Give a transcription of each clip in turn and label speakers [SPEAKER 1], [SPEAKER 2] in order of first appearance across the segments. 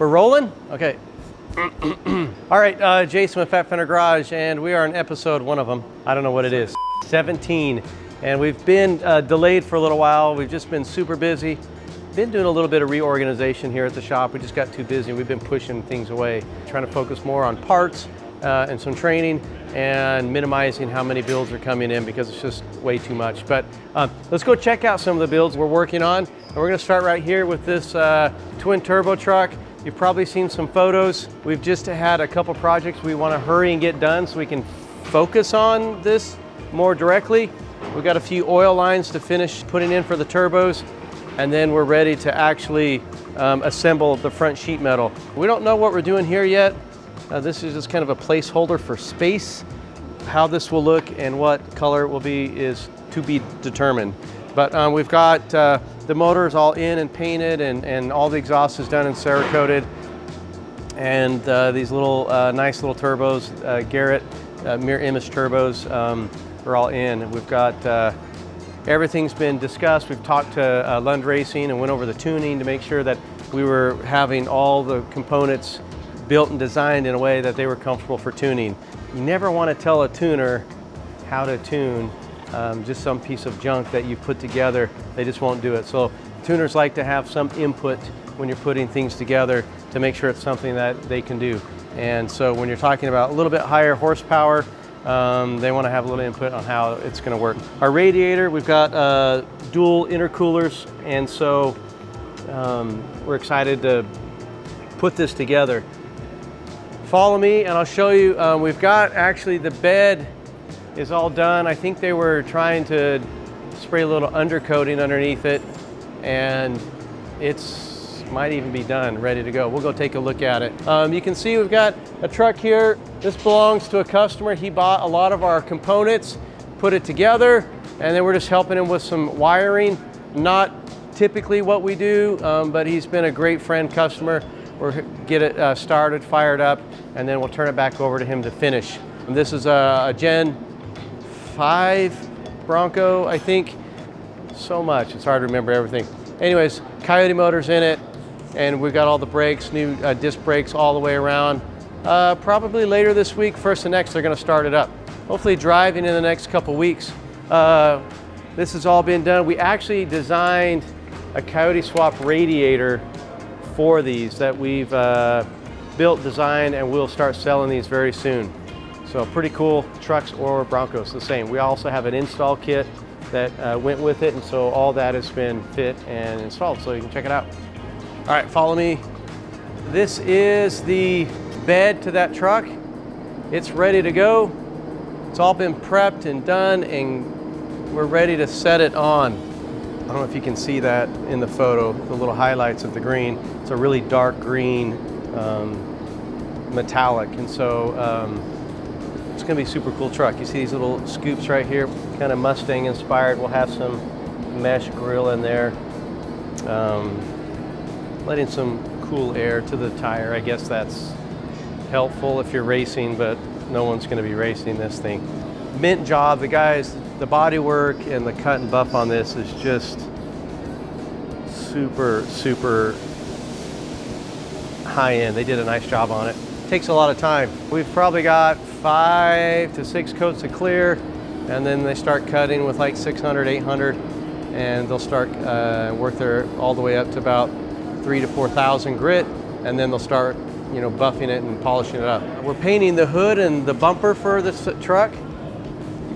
[SPEAKER 1] We're rolling? Okay. All right, Jason with Fender Garage, and we are in episode one of them. I don't know what it is. 17. And we've been delayed for a little while. We've just been super busy. Been doing a little bit of reorganization here at the shop. We just got too busy. We've been pushing things away, trying to focus more on parts and some training and minimizing how many builds are coming in because it's just way too much. But let's go check out some of the builds we're working on. And we're gonna start right here with this twin turbo truck. You've probably seen some photos. We've just had a couple projects we want to hurry and get done so we can focus on this more directly. We've got a few oil lines to finish putting in for the turbos, and then we're ready to actually assemble the front sheet metal. We don't know what we're doing here yet. This is just kind of a placeholder for space. How this will look and what color it will be is to be determined. But we've got the motors all in and painted, and all the exhaust is done and Cerakoted. And these little nice little turbos, Garrett mirror image turbos, are all in. We've got everything's been discussed. We've talked to Lund Racing and went over the tuning to make sure that we were having all the components built and designed in a way that they were comfortable for tuning. You never want to tell a tuner how to tune just some piece of junk that you put together. They just won't do it. So tuners like to have some input when you're putting things together to make sure it's something that they can do. And so when you're talking about a little bit higher horsepower, they want to have a little input on how it's going to work. Our radiator, we've got dual intercoolers, and so we're excited to put this together. Follow me and I'll show you. We've got actually the bed is all done. I think they were trying to spray a little undercoating underneath it, and it's might even be done, ready to go. We'll go take a look at it. You can see we've got a truck here. This belongs to a customer. He bought a lot of our components, put it together, and then we're just helping him with some wiring. Not typically what we do, but he's been a great friend customer. We'll get it started, fired up, and then we'll turn it back over to him to finish. And this is a Gen 5 Bronco, I think. So much, it's hard to remember everything. Anyways, Coyote motors in it, and we've got all the brakes, new disc brakes all the way around. Probably later this week, first and next, they're gonna start it up. Hopefully driving in the next couple weeks. This has all been done. We actually designed a Coyote swap radiator for these that we've built, designed, and we'll start selling these very soon. So pretty cool trucks or Broncos, the same. We also have an install kit that went with it, and so all that has been fit and installed, so you can check it out. All right, follow me. This is the bed to that truck. It's ready to go. It's all been prepped and done, and we're ready to set it on. I don't know if you can see that in the photo, the little highlights of the green. It's a really dark green metallic, and so it's gonna be a super cool truck. You see these little scoops right here, kind of Mustang inspired. We'll have some mesh grill in there, letting some cool air to the tire. I guess that's helpful if you're racing, but no one's gonna be racing this thing. Mint job, the guys, the body work and the cut and buff on this is just super, super high end. They did a nice job on it. Takes a lot of time. We've probably got 5 to 6 coats of clear, and then they start cutting with like 600, 800, and they'll start work their all the way up to about 3,000 to 4,000 grit, and then they'll start, you know, buffing it and polishing it up. We're painting the hood and the bumper for this truck.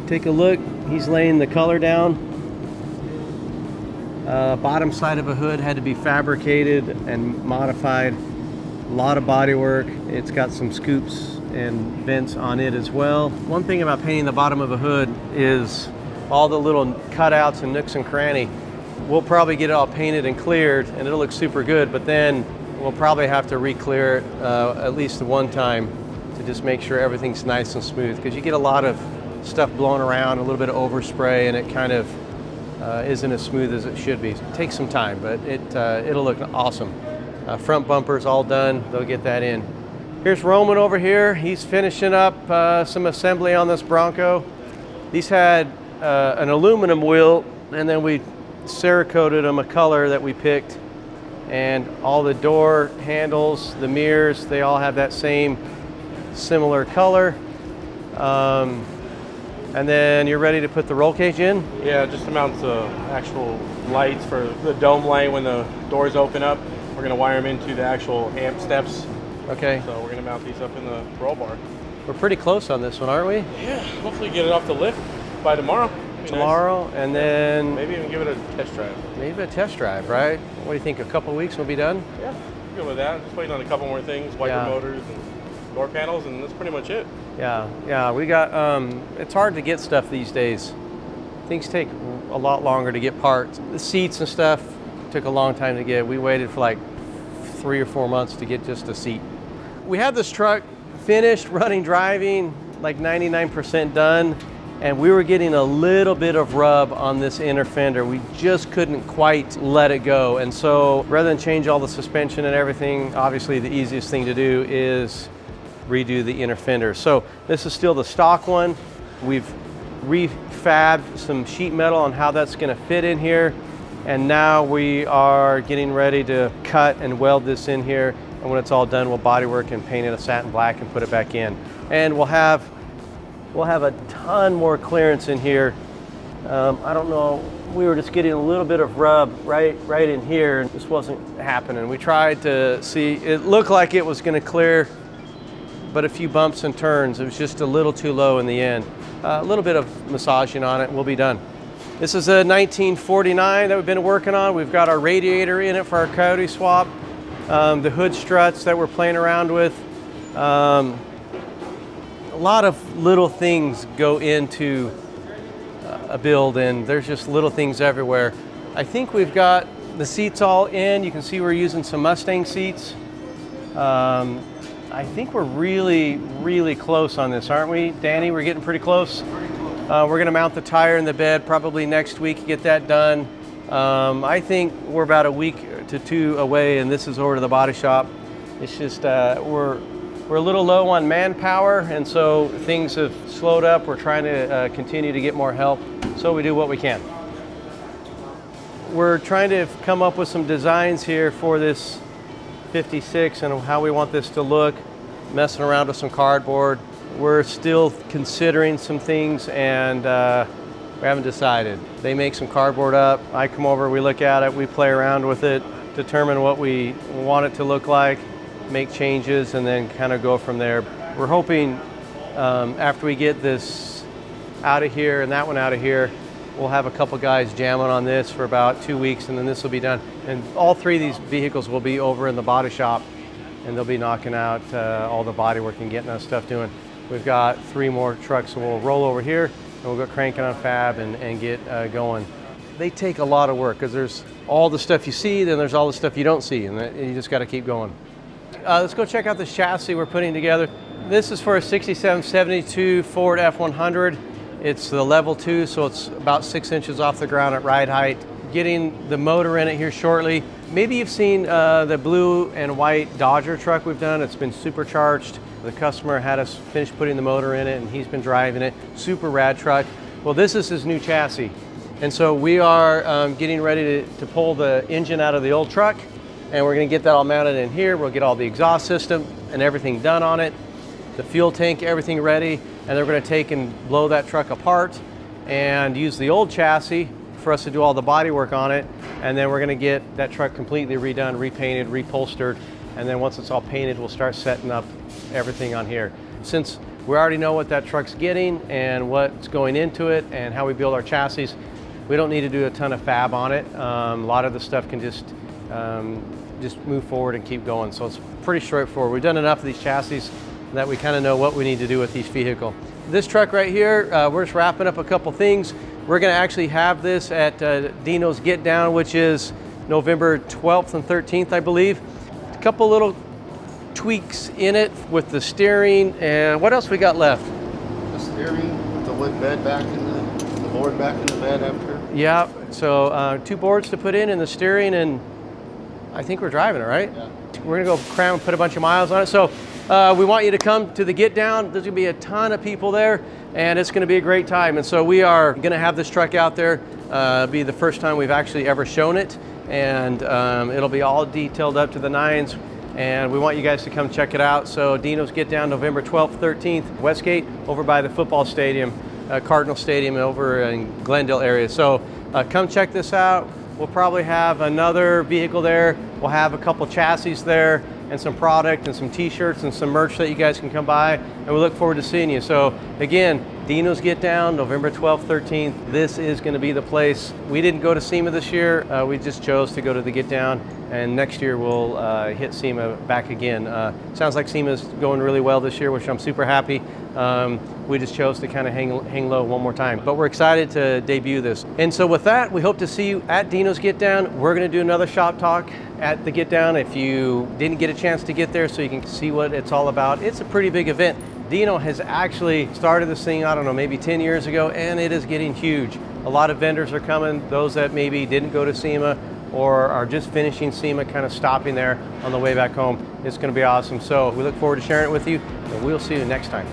[SPEAKER 1] Take a look. He's laying the color down. Bottom side of a hood had to be fabricated and modified. A lot of body work. It's got some scoops and vents on it as well. One thing about painting the bottom of a hood is all the little cutouts and nooks and cranny. We'll probably get it all painted and cleared, and it'll look super good, but then we'll probably have to re-clear it at least one time to just make sure everything's nice and smooth, because you get a lot of stuff blown around, a little bit of overspray, and it kind of isn't as smooth as it should be. It takes some time, but it'll look awesome. Front bumper's all done. They'll get that in. Here's Roman over here. He's finishing up some assembly on this Bronco. These had an aluminum wheel, and then we Cerakoted them a color that we picked and all the door handles, the mirrors, they all have that same similar color. And then you're ready to put the roll cage in?
[SPEAKER 2] Yeah, just to mount the actual lights for the dome light when the doors open up. We're going to wire them into the actual amp steps.
[SPEAKER 1] Okay.
[SPEAKER 2] So we're going to mount these up in the roll bar.
[SPEAKER 1] We're pretty close on this one, aren't we?
[SPEAKER 2] Yeah, hopefully get it off the lift by tomorrow.
[SPEAKER 1] Tomorrow, nice. And then...
[SPEAKER 2] maybe even give it a test drive.
[SPEAKER 1] Maybe a test drive, right? What do you think, a couple of weeks we'll be done?
[SPEAKER 2] Yeah, good with that. Just waiting on a couple more things, wiper motors and door panels, and that's pretty much it.
[SPEAKER 1] Yeah, we got, it's hard to get stuff these days. Things take a lot longer to get parts. The seats and stuff took a long time to get. We waited for like 3 or 4 months to get just a seat. We had this truck finished, running, driving, like 99% done, and we were getting a little bit of rub on this inner fender. We just couldn't quite let it go. And so rather than change all the suspension and everything, obviously the easiest thing to do is redo the inner fender. So this is still the stock one. We've refabbed some sheet metal on how that's going to fit in here, and now we are getting ready to cut and weld this in here, and when it's all done we'll bodywork and paint it a satin black and put it back in, and we'll have a ton more clearance in here. I don't know, we were just getting a little bit of rub right in here, and this wasn't happening. We tried to see, it looked like it was going to clear, but a few bumps and turns. It was just a little too low in the end. A little bit of massaging on it, we'll be done. This is a 1949 that we've been working on. We've got our radiator in it for our coyote swap, the hood struts that we're playing around with. A lot of little things go into a build, and there's just little things everywhere. I think we've got the seats all in. You can see we're using some Mustang seats. I think we're really close on this, aren't we, Danny? We're getting pretty close. We're gonna mount the tire in the bed probably next week, get that done. I think we're about a week to 2 away, and this is over to the body shop. It's just, we're a little low on manpower, and so things have slowed up. We're trying to continue to get more help, so we do what we can. We're trying to come up with some designs here for this 56 and how we want this to look, messing around with some cardboard. We're still considering some things, and we haven't decided. They make some cardboard up, I come over, we look at it, we play around with it, determine what we want it to look like, make changes, and then kind of go from there. We're hoping after we get this out of here and that one out of here, we'll have a couple guys jamming on this for about 2 weeks, and then this will be done. And all 3 of these vehicles will be over in the body shop, and they'll be knocking out all the body work and getting us stuff doing. We've got 3 more trucks, so we'll roll over here, and we'll go cranking on fab and get going. They take a lot of work, because there's all the stuff you see, then there's all the stuff you don't see, and you just got to keep going. Let's go check out this chassis we're putting together. This is for a 6772 Ford F100. It's the level 2, so it's about 6 inches off the ground at ride height. Getting the motor in it here shortly. Maybe you've seen the blue and white Dodger truck we've done. It's been supercharged. The customer had us finish putting the motor in it, and he's been driving it. Super rad truck. Well, this is his new chassis. And so we are getting ready to pull the engine out of the old truck, and we're gonna get that all mounted in here. We'll get all the exhaust system and everything done on it, the fuel tank, everything ready, and they're gonna take and blow that truck apart and use the old chassis for us to do all the body work on it, and then we're gonna get that truck completely redone, repainted, reupholstered, and then once it's all painted, we'll start setting up everything on here. Since we already know what that truck's getting and what's going into it and how we build our chassis, we don't need to do a ton of fab on it. A lot of the stuff can just move forward and keep going, so it's pretty straightforward. We've done enough of these chassis that we kind of know what we need to do with each vehicle. This truck right here, we're just wrapping up a couple things. We're gonna actually have this at Dino's Get Down, which is November 12th and 13th, I believe. A couple little tweaks in it with the steering, and what else we got left?
[SPEAKER 3] The steering with the wood bed back in the board back in the bed after.
[SPEAKER 1] Yeah, so 2 boards to put in the steering, and I think we're driving it, right?
[SPEAKER 3] Yeah.
[SPEAKER 1] We're gonna go cram and put a bunch of miles on it. So we want you to come to the Get Down. There's gonna be a ton of people there, and it's gonna be a great time. And so we are gonna have this truck out there, be the first time we've actually ever shown it. and it'll be all detailed up to the nines. And we want you guys to come check it out. So Dino's Get Down, November 12th, 13th, Westgate, over by the football stadium, Cardinal Stadium over in Glendale area. So come check this out. We'll probably have another vehicle there. We'll have a couple chassis there and some product and some t-shirts and some merch that you guys can come by. And we look forward to seeing you. So again, Dino's Get Down, November 12th, 13th. This is gonna be the place. We didn't go to SEMA this year. We just chose to go to the Get Down. And next year we'll hit SEMA back again. Sounds like SEMA's going really well this year, which I'm super happy. We just chose to kind of hang low one more time. But we're excited to debut this. And so with that, we hope to see you at Dino's Get Down. We're gonna do another shop talk at the Get Down if you didn't get a chance to get there, so you can see what it's all about. It's a pretty big event. Dino has actually started this thing, I don't know, maybe 10 years ago, and it is getting huge. A lot of vendors are coming, those that maybe didn't go to SEMA or are just finishing SEMA, kind of stopping there on the way back home. It's gonna be awesome. So we look forward to sharing it with you, and we'll see you next time.